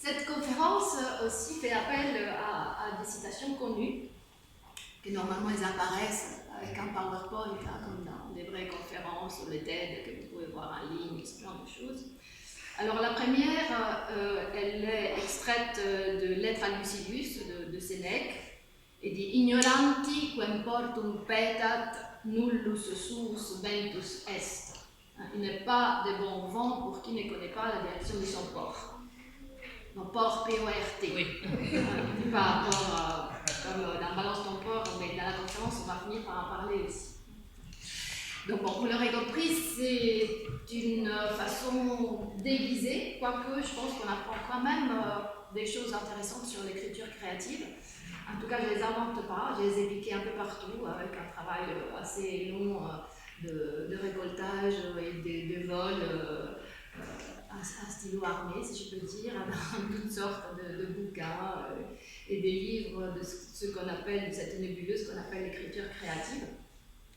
Cette conférence aussi fait appel à des citations connues, que normalement elles apparaissent avec un PowerPoint, comme dans les vraies conférences ou les TED que vous pouvez voir en ligne, ce genre de choses. Alors la première, elle est extraite de Lettres à Lucilius de Sénèque, et dit Ignoranti quem portum petat nullus suus ventus est. Il n'est pas de bon vent pour qui ne connaît pas la direction de son port. Non, port, P-O-R-T. Oui. Pas port, comme dans Balance ton port, mais dans la conférence, on va finir par en parler aussi. Donc bon, vous l'aurez compris, c'est une façon déguisée, quoique je pense qu'on apprend quand même des choses intéressantes sur l'écriture créative. En tout cas, je ne les invente pas, je les ai piquées un peu partout, avec un travail assez long de récoltage et de vol à stylo armé, si je peux dire, dans toutes sortes de bouquins et des livres de ce qu'on appelle, de cette nébuleuse qu'on appelle l'écriture créative.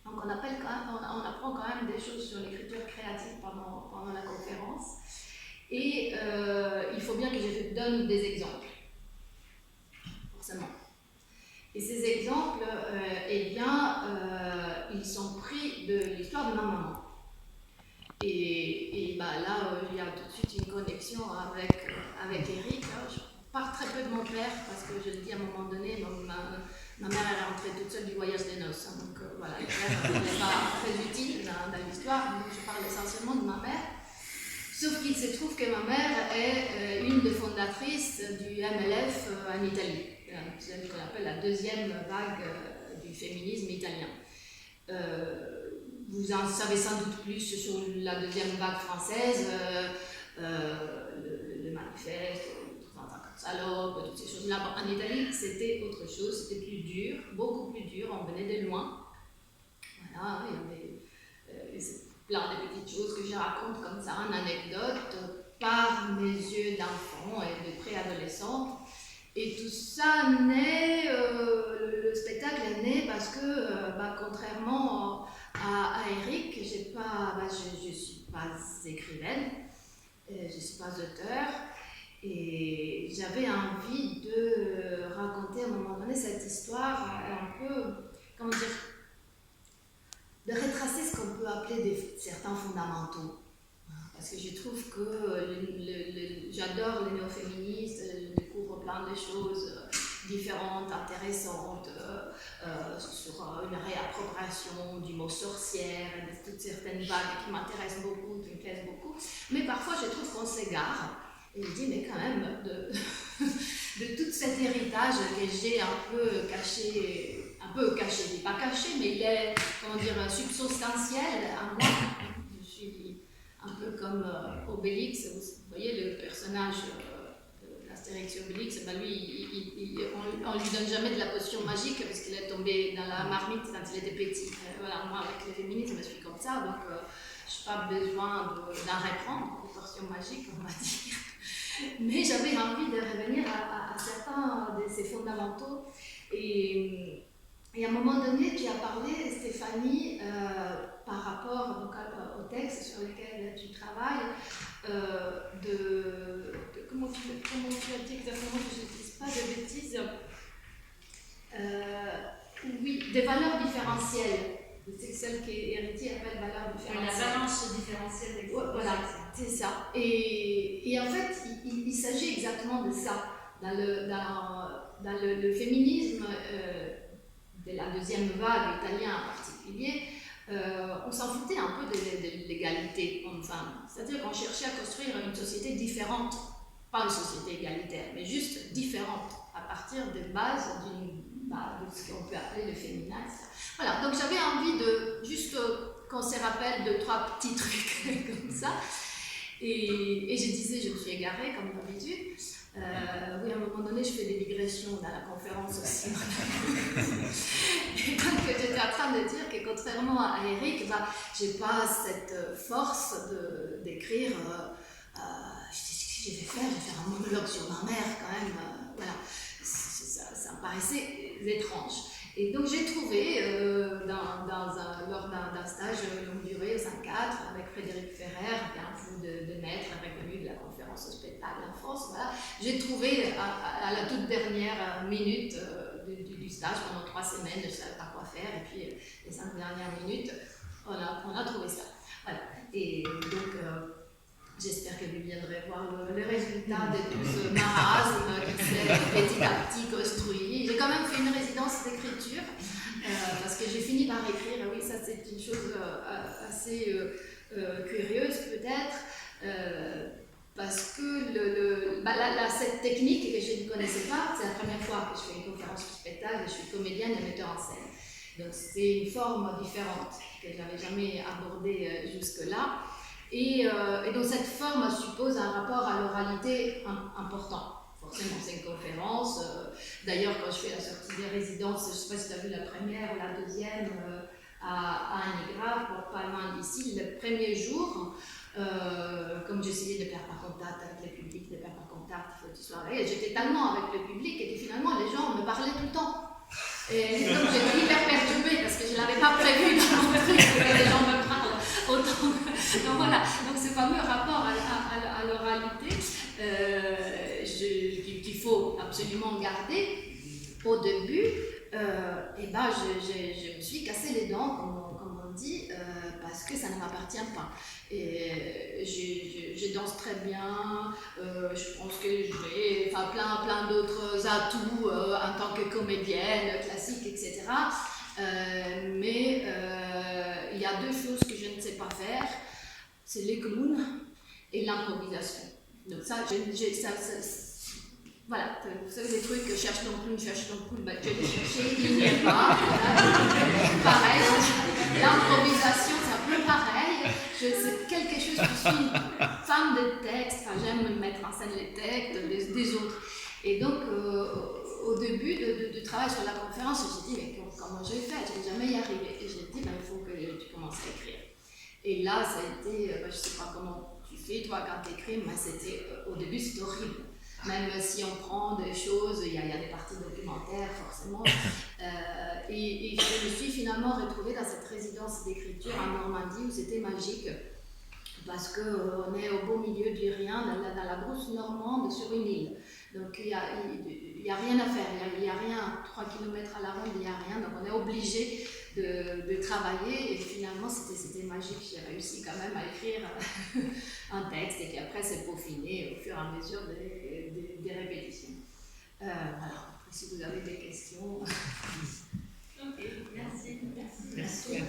Donc on apprend quand même des choses sur l'écriture créative pendant la conférence. Et il faut bien que je donne des exemples, forcément. Et ces exemples, ils sont pris de l'histoire de ma maman. Et là, il y a tout de suite une connexion avec Eric. Je parle très peu de mon père, parce que je le dis à un moment donné, ma mère elle est rentrée toute seule du voyage des noces. Donc voilà, le père n'est pas très utile dans l'histoire, donc je parle essentiellement de ma mère. Sauf qu'il se trouve que ma mère est une des fondatrices du MLF en Italie, ce qu'on appelle la deuxième vague du féminisme italien. Vous en savez sans doute plus sur la deuxième vague française, le manifeste, salope, toutes ces choses-là. En Italie, c'était autre chose, c'était plus dur, beaucoup plus dur, on venait de loin. Voilà, il y avait plein de petites choses que je raconte comme ça, en anecdote, par mes yeux d'enfant et de préadolescente. Et tout ça naît, le spectacle est né parce que, contrairement à Eric, je ne suis pas écrivaine, je ne suis pas auteur, et j'avais envie de raconter à un moment donné cette histoire un peu, comment dire, de retracer ce qu'on peut appeler certains fondamentaux. Parce que je trouve que j'adore les néo-féministes, je découvre plein de choses différentes, intéressantes, sur une réappropriation du mot sorcière, de toutes certaines vagues qui m'intéressent beaucoup, qui me plaisent beaucoup. Mais parfois je trouve qu'on s'égare. Et je dis, mais quand même, de tout cet héritage que j'ai un peu caché, je dis pas caché, mais il est, comment dire, substantiel à moi. Je suis un peu comme Obélix, vous voyez le personnage d'Astérix et Obélix, lui, on lui donne jamais de la potion magique parce qu'il est tombé dans la marmite quand il était petit. Voilà, moi avec le féminisme, je suis comme ça, donc je n'ai pas besoin d'en reprendre, de potion magique, on va dire. Mais j'avais envie de revenir à certains de ces fondamentaux. Et à un moment donné, tu as parlé, Stéphanie, par rapport donc, au texte sur lequel tu travailles, comment tu as dit exactement que je ne dise pas de bêtises, oui, des valeurs différentielles. C'est celle qu'Héritier appelle valeur différentielle. La balance différentielle d'existence. Voilà, c'est ça. Et en fait, il s'agit exactement de ça. Dans le féminisme de la deuxième vague italienne en particulier, on s'en foutait un peu de l'égalité homme-femme. C'est-à-dire qu'on cherchait à construire une société différente. Pas une société égalitaire, mais juste différente, à partir des bases de ce qu'on peut appeler le féminisme. Voilà, donc j'avais envie de juste qu'on se rappelle de trois petits trucs comme ça. Et je disais, je me suis égarée comme d'habitude. Oui, à un moment donné, je fais des digressions dans la conférence aussi. Et donc, j'étais en train de dire que contrairement à Eric, j'ai pas cette force d'écrire. Je vais faire un monologue sur ma mère quand même. Voilà, ça me paraissait étrange. Et donc j'ai trouvé, lors d'un stage longue durée au 5-4 avec Frédéric Ferrer, un fou de maître reconnu de la conférence au spectacle en France, voilà, j'ai trouvé à la toute dernière minute du stage, pendant 3 semaines, je ne savais pas quoi faire, et puis les 5 dernières minutes, on a trouvé ça. Voilà. Et donc, j'espère que vous viendrez voir le résultat de tout ce marasme qui s'est petit à petit construit. J'ai quand même fait une résidence d'écriture, parce que j'ai fini par écrire. Oui, ça c'est une chose assez curieuse peut-être, parce que cette technique que je ne connaissais pas, c'est la première fois que je fais une conférence de spectacle, je suis comédienne et metteur en scène. Donc c'est une forme différente que je n'avais jamais abordée jusque-là. Et donc cette forme suppose un rapport à l'oralité important. Forcément, c'est une conférence. D'ailleurs, quand je fais la sortie des résidences, je ne sais pas si tu as vu la première ou la deuxième à Anigrave, pas loin d'ici, le premier jour, comme j'essayais de perdre contact avec le public, de perdre contact, il faut que tu sois là, j'étais tellement avec le public que finalement les gens me parlaient tout le temps. Et donc j'étais hyper perturbée parce que je ne l'avais pas prévu dans mon truc que les gens me parlent autant. Donc voilà, donc ce fameux rapport à l'oralité qu'il faut absolument garder au début, et ben je me suis cassé les dents, comme on dit, parce que ça ne m'appartient pas. Et je danse très bien, je pense que j'ai plein d'autres atouts en tant que comédienne classique, etc. Mais il y a 2 choses que je ne sais pas faire, c'est les clowns et l'improvisation. Donc ça, voilà, vous savez les trucs, cherche ton clown, bah, je l'ai cherché, il n'y est pas. Pareil, l'improvisation, c'est un peu pareil. C'est quelque chose, je suis femme de texte, j'aime mettre en scène les textes des autres. Et donc, au début du travail sur la conférence, je me suis dit, mais comment j'ai fait? Je n'ai jamais y arrivé. Et j'ai dit, il faut que tu commences à écrire. Et là, ça a été, je ne sais pas comment tu fais, toi, quand tu écris, mais au début, c'était horrible. Même si on prend des choses, il y a des parties documentaires, forcément. Et je me suis finalement retrouvée dans cette résidence d'écriture en Normandie où c'était magique. Parce qu'on est au beau milieu du rien, dans la brousse normande, sur une île. Donc il n'y a rien à faire, il n'y a rien, 3 km à la ronde, il n'y a rien. Donc on est obligé de travailler et finalement c'était magique. J'ai réussi quand même à écrire un texte et qu'après c'est peaufiné au fur et à mesure des répétitions. Voilà, après si vous avez des questions. Ok, merci. Merci.